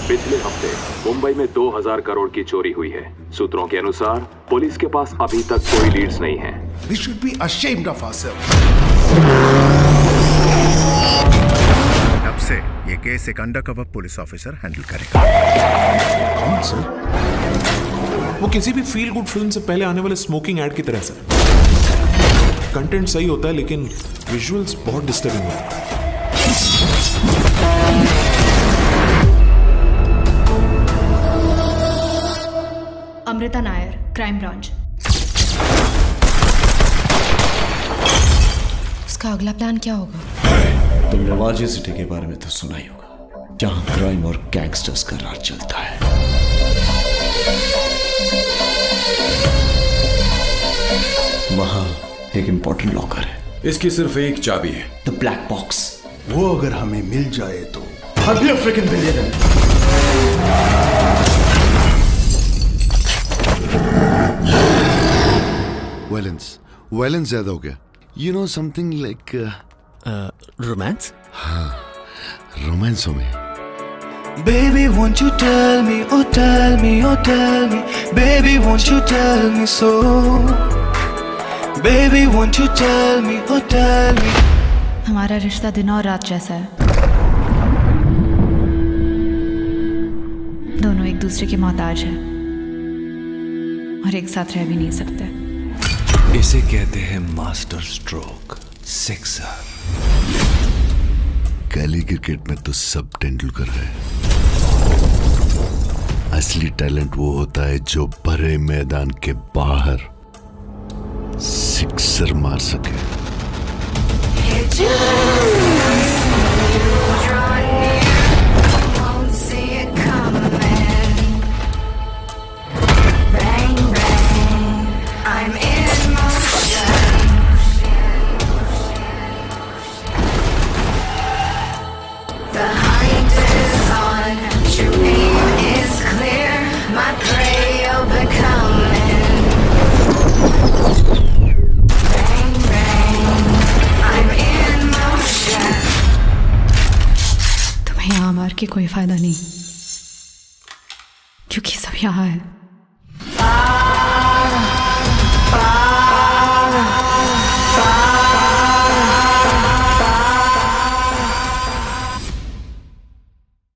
पिछले हफ्ते मुंबई में 2000 करोड़ की चोरी हुई है। सूत्रों के अनुसार पुलिस के पास अभी तक कोई लीड्स नहीं है। We should be ashamed of ourselves. तब से ये केस एक अंडरकवर पुलिस ऑफिसर हैंडल करेगा। कौन सर? वो किसी भी फील गुड फिल्म से पहले आने वाले स्मोकिंग एड की तरह सर। कंटेंट सही होता है लेकिन विजुअल्स बहुत डिस्टर्बिंग होते हैं। Amrita Nair, crime branch. इसका अगला प्लान क्या होगा? तुमने वाजी सिटी के बारे में तो सुना ही होगा, जहां क्राइम और गैंगस्टर्स का राज चलता है। वहां एक इंपॉर्टेंट लॉकर है। इसकी सिर्फ एक चाबी है, द ब्लैक बॉक्स। वो अगर हमें मिल जाए तो अभी अफ्रीकन बिलियनर। वायलेंस ज्यादा हो गया। You know something like romance. हाँ, रोमांस हो में। Baby, won't you tell me, oh tell me, oh tell me. Baby, won't you tell me so? Baby, won't you tell me, oh tell me. हमारा रिश्ता दिन और रात जैसा है। दोनों एक दूसरे के मोहताज हैं और एक साथ रह भी नहीं सकते। इसे कहते हैं मास्टर स्ट्रोक, सिक्सर। गली क्रिकेट में तो सब तेंदुलकर है। असली टैलेंट वो होता है जो भरे मैदान के बाहर सिक्सर मार सके। तुम्हें यहाँ मार के कोई फायदा नहीं, क्योंकि सब यहाँ है।